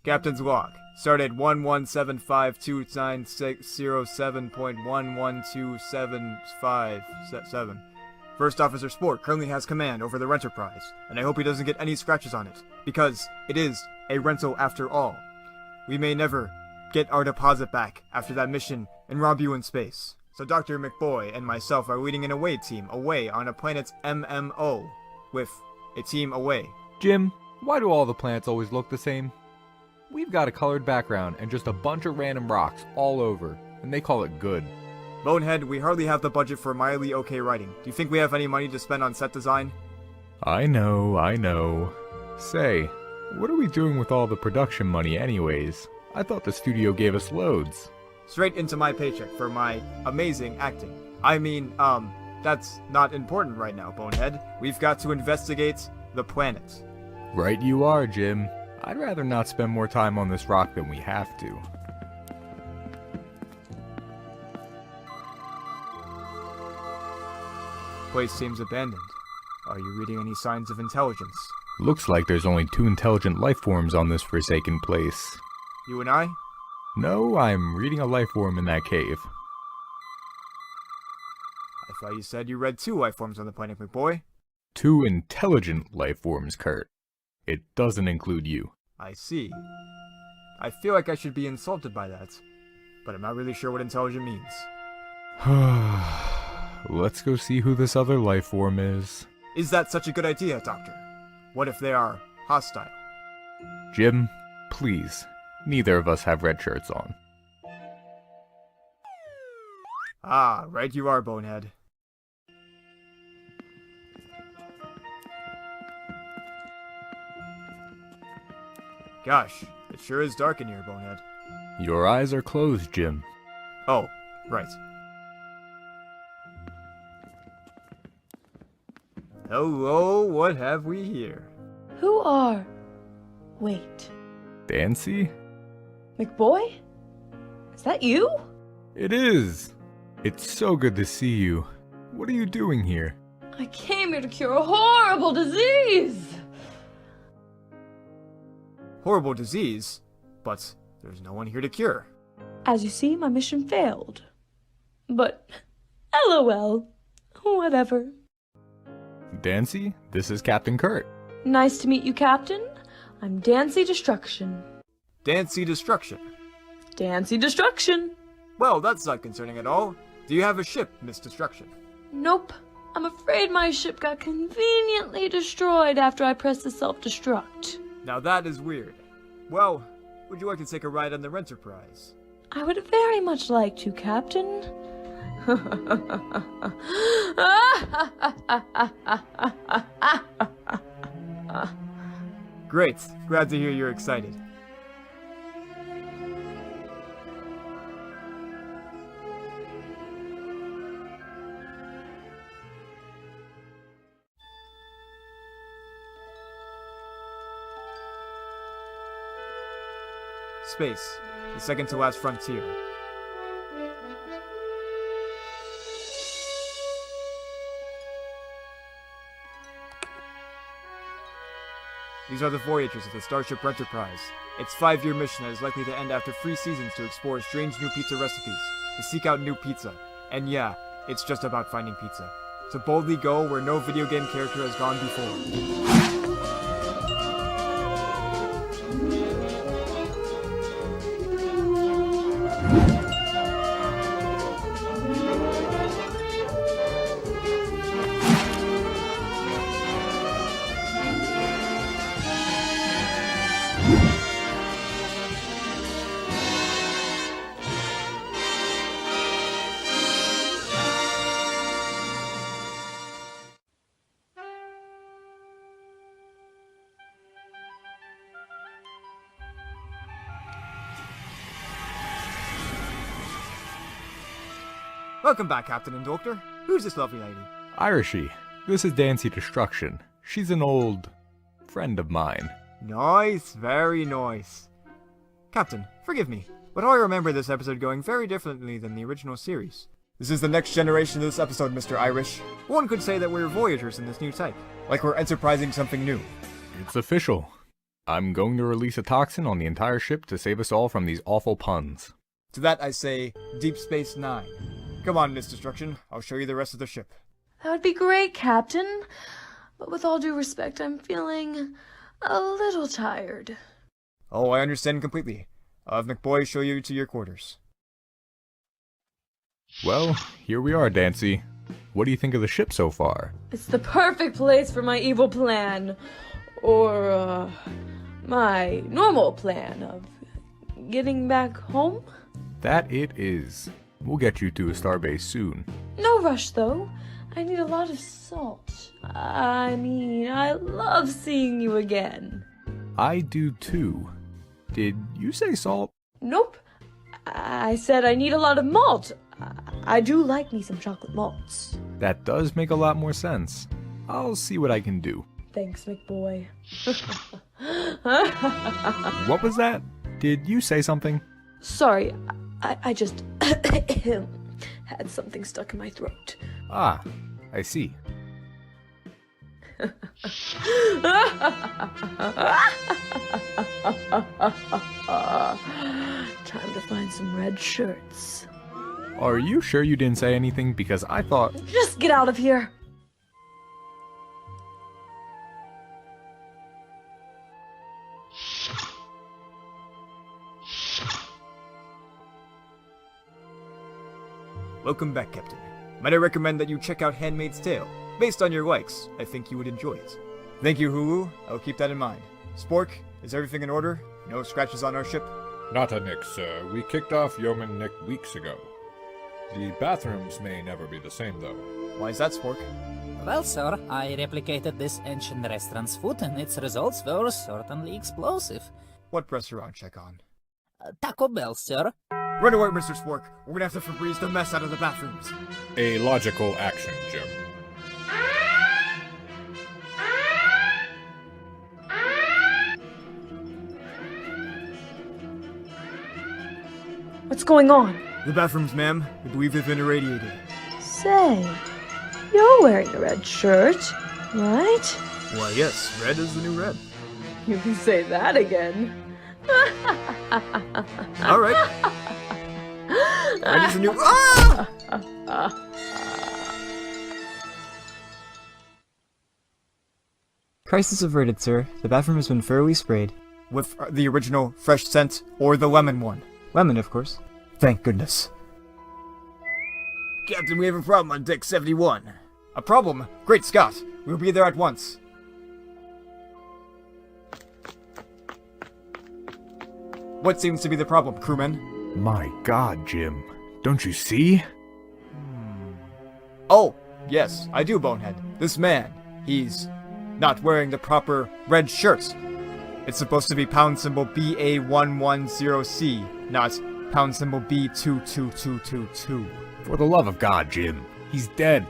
Captain's log. Start at 1175290607.1127577. First Officer Spork currently has command over the Renterprise, and I hope he doesn't get any scratches on it, because it is a rental after all. We may never get our deposit back after that mission and rob you in space. So Dr. McBoy and myself are leading an away team away on a planet's MMO, with a team away. Jim, why do all the planets always look the same? We've got a colored background and just a bunch of random rocks all over, and they call it good. Bonehead, we hardly have the budget for mildly okay writing. Do you think we have any money to spend on set design? I know. Say, what are we doing with all the production money anyways? I thought the studio gave us loads. Straight into my paycheck for my amazing acting. I mean, that's not important right now, Bonehead. We've got to investigate the planet. Right you are, Jim. I'd rather not spend more time on this rock than we have to. Place seems abandoned. Are you reading any signs of intelligence? Looks like there's only 2 intelligent life forms on this forsaken place. You and I? No, I'm reading a life form in that cave. I thought you said you read 2 life forms on the planet, McBoy. 2 intelligent life forms, Kurt. It doesn't include you. I see. I feel like I should be insulted by that, but I'm not really sure what intelligent means. Let's go see who this other life form is. Is that such a good idea, Doctor? What if they are hostile? Jim, please. Neither of us have red shirts on. Ah, right you are, Bonehead. Gosh, it sure is dark in here, Bonehead. Your eyes are closed, Jim. Oh, right. Hello, what have we here? Who are... Wait. Dancy? McBoy? Is that you? It is! It's so good to see you. What are you doing here? I came here to cure a horrible disease! Horrible disease? But there's no one here to cure. As you see, my mission failed. But, LOL. Whatever. Dancy, this is Captain Kurt. Nice to meet you, Captain. I'm Dancy Destruction. Dancy Destruction. Dancy Destruction. Well, that's not concerning at all. Do you have a ship, Miss Destruction? Nope. I'm afraid my ship got conveniently destroyed after I pressed the self-destruct. Now that is weird. Well, would you like to take a ride on the Renterprise? I would very much like to, Captain. Great. Glad to hear you're excited. Space, the second to last frontier. These are the voyagers of the Starship Enterprise. Its 5-year mission that is likely to end after 3 seasons to explore strange new pizza recipes, to seek out new pizza. And yeah, it's just about finding pizza. To boldly go where no video game character has gone before. Welcome back, Captain and Doctor. Who's this lovely lady? Irishy, this is Dancy Destruction. She's an old friend of mine. Nice, very nice. Captain, forgive me, but I remember this episode going very differently than the original series. This is the next generation of this episode, Mr. Irish. One could say that we're voyagers in this new type, like we're enterprising something new. It's official. I'm going to release a toxin on the entire ship to save us all from these awful puns. To that I say, Deep Space Nine. Come on, Miss Destruction. I'll show you the rest of the ship. That would be great, Captain. But with all due respect, I'm feeling a little tired. Oh, I understand completely. I'll have McBoy show you to your quarters. Well, here we are, Dancy. What do you think of the ship so far? It's the perfect place for my evil plan. Or, my normal plan of getting back home? That it is. We'll get you to a starbase soon. No rush, though. I need a lot of salt. I mean, I love seeing you again. I do too. Did you say salt? Nope. I said I need a lot of malt. I do like me some chocolate malts. That does make a lot more sense. I'll see what I can do. Thanks, McBoy. What was that? Did you say something? Sorry, I just had something stuck in my throat. Ah, I see. Time to find some red shirts. Are you sure you didn't say anything? Because I thought... Just get out of here! Welcome back, Captain. Might I recommend that you check out Handmaid's Tale? Based on your likes, I think you would enjoy it. Thank you, Hulu. I'll keep that in mind. Spork, is everything in order? No scratches on our ship? Not a Nick, sir. We kicked off Yeoman Nick weeks ago. The bathrooms may never be the same, though. Why is that, Spork? Well, sir, I replicated this ancient restaurant's food, and its results were certainly explosive. What restaurant, Checkon? Taco Bell, sir. Run away, Mr. Spork. We're gonna have to Febreze the mess out of the bathrooms. A logical action, Jim. What's going on? The bathrooms, ma'am. We believe they've been irradiated. Say, you're wearing a red shirt, right? Why, yes. Red is the new red. You can say that again. All right. Red is the new... Ah! Crisis averted, sir. The bathroom has been thoroughly sprayed. With the original fresh scent or the lemon one? Lemon, of course. Thank goodness. Captain, we have a problem on deck 71. A problem? Great Scott! We'll be there at once. What seems to be the problem, crewmen? My God, Jim. Don't you see? Oh, yes, I do, Bonehead. This man, he's not wearing the proper red shirts. It's supposed to be pound symbol BA110C, not pound symbol B22222. For the love of God, Jim. He's dead.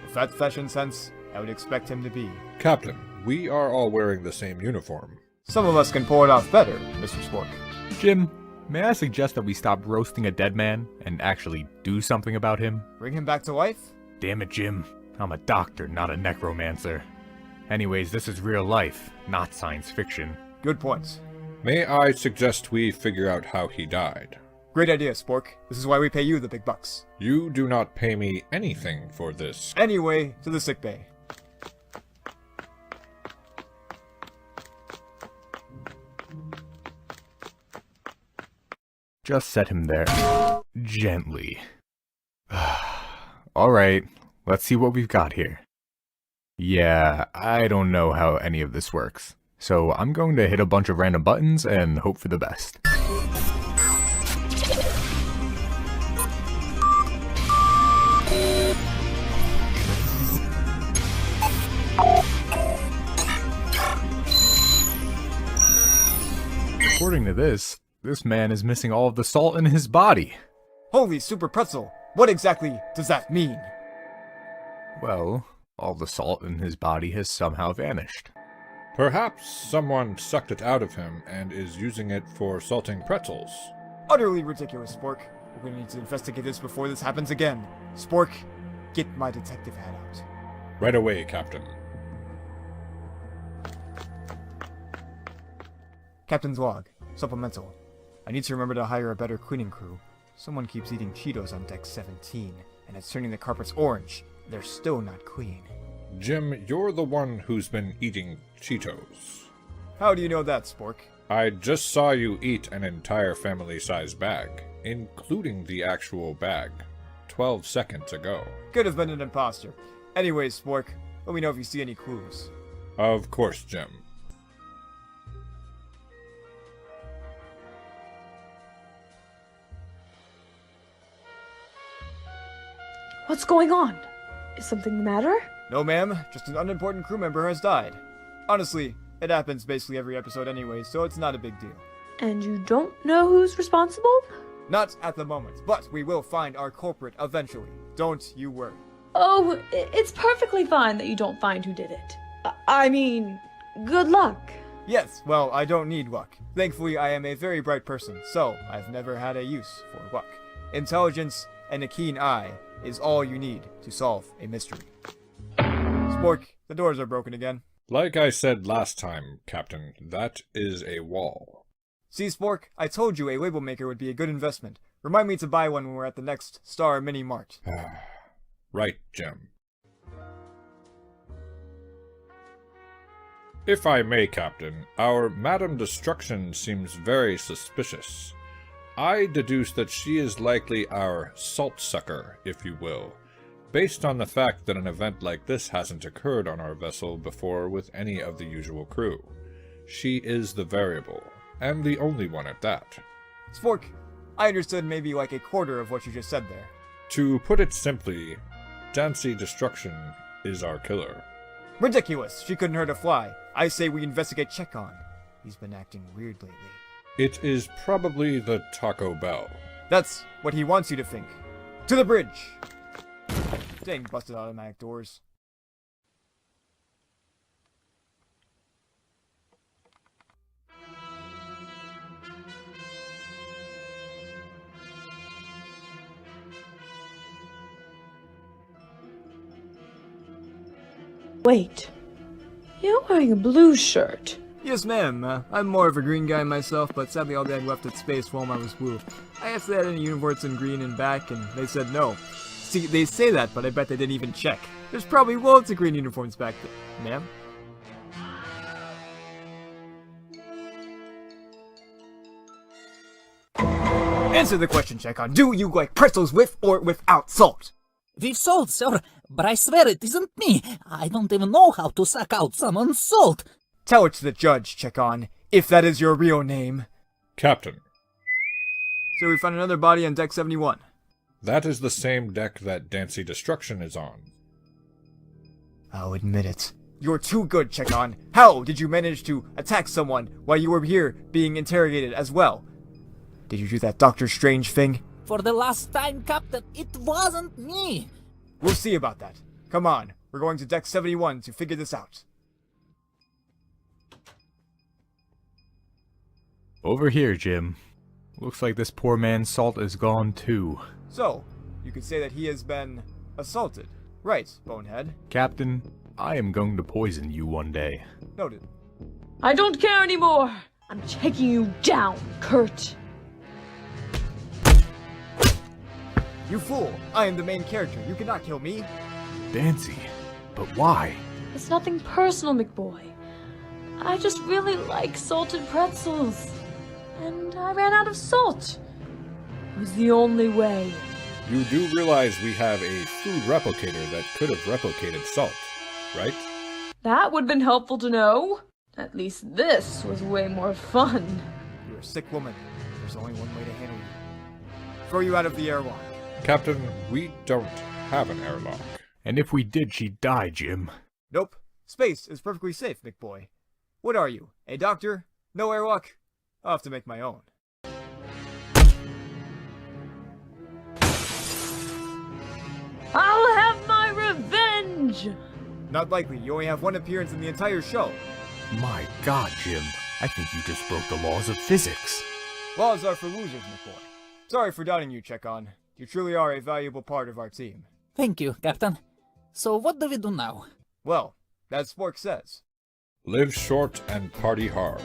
With that fashion sense, I would expect him to be. Captain, we are all wearing the same uniform. Some of us can pull it off better, Mr. Spork. Jim, may I suggest that we stop roasting a dead man and actually do something about him? Bring him back to life? Damn it, Jim. I'm a doctor, not a necromancer. Anyways, this is real life, not science fiction. Good point. May I suggest we figure out how he died? Great idea, Spork. This is why we pay you the big bucks. You do not pay me anything for this. Anyway, to the sickbay. Just set him there. Gently. Alright, let's see what we've got here. Yeah, I don't know how any of this works. So I'm going to hit a bunch of random buttons and hope for the best. According to this man is missing all of the salt in his body. Holy super pretzel! What exactly does that mean? Well, all the salt in his body has somehow vanished. Perhaps someone sucked it out of him and is using it for salting pretzels. Utterly ridiculous, Spork. We're gonna need to investigate this before this happens again. Spork, get my detective hat out. Right away, Captain. Captain's log. Supplemental. I need to remember to hire a better cleaning crew. Someone keeps eating Cheetos on deck 17, and it's turning the carpets orange. They're still not clean. Jim, you're the one who's been eating Cheetos. How do you know that, Spork? I just saw you eat an entire family-sized bag, including the actual bag, 12 seconds ago. Could have been an imposter. Anyways, Spork, let me know if you see any clues. Of course, Jim. What's going on? Is something the matter? No, ma'am. Just an unimportant crew member has died. Honestly, it happens basically every episode anyway, so it's not a big deal. And you don't know who's responsible? Not at the moment, but we will find our culprit eventually. Don't you worry. Oh, it's perfectly fine that you don't find who did it. I mean, good luck. Yes, well, I don't need luck. Thankfully, I am a very bright person, so I've never had a use for luck. Intelligence and a keen eye is all you need to solve a mystery. Spork, the doors are broken again. Like I said last time, Captain, that is a wall. See, Spork, I told you a label maker would be a good investment. Remind me to buy one when we're at the next Star Mini Mart. Right, Jim. If I may, Captain, our Madam Destruction seems very suspicious. I deduce that she is likely our salt sucker, if you will, based on the fact that an event like this hasn't occurred on our vessel before with any of the usual crew. She is the variable, and the only one at that. Spork, I understood maybe like a quarter of what you just said there. To put it simply, Dancy Destruction is our killer. Ridiculous! She couldn't hurt a fly. I say we investigate Checkon. He's been acting weird lately. It is probably the Taco Bell. That's what he wants you to think. To the bridge! Dang, busted automatic doors. Wait, you're wearing a blue shirt. Yes, ma'am. I'm more of a green guy myself, but sadly all dad left at space while I was blue. I asked if they had any uniforms in green and back, and they said no. See, they say that, but I bet they didn't even check. There's probably loads of green uniforms back there, ma'am. Answer the question, Checkon. Do you like pretzels with or without salt? With salt, sir, but I swear it isn't me. I don't even know how to suck out someone's salt. Tell it to the judge, Checkon, if that is your real name. Captain, So we found another body on deck 71. that is the same deck that Dancy Destruction is on. I'll admit it. You're too good, Checkon. How did you manage to attack someone while you were here being interrogated as well? Did you do that Doctor Strange thing? For the last time, Captain, it wasn't me. We'll see about that. Come on, we're going to deck 71 to figure this out. Over here, Jim. Looks like this poor man's salt is gone too. So, you could say that he has been assaulted. Right, Bonehead. Captain, I am going to poison you one day. Noted. I don't care anymore. I'm taking you down, Kurt. You fool! I am the main character. You cannot kill me. Dancy, but why? It's nothing personal, McBoy. I just really like salted pretzels. And I ran out of salt. It was the only way. You do realize we have a food replicator that could have replicated salt, right? That would have been helpful to know. At least this was way more fun. You're a sick woman. There's only one way to handle you. Throw you out of the airlock. Captain, we don't have an airlock. And if we did, she'd die, Jim. Nope. Space is perfectly safe, McBoy. What are you? A doctor? No airlock? I'll have to make my own. I'll have my revenge! Not likely. You only have one appearance in the entire show. My God, Jim. I think you just broke the laws of physics. Laws are for losers, McBoy. Sorry for doubting you, Checkon. You truly are a valuable part of our team. Thank you, Captain. So what do we do now? Well, as Spork says. Live short and party hard.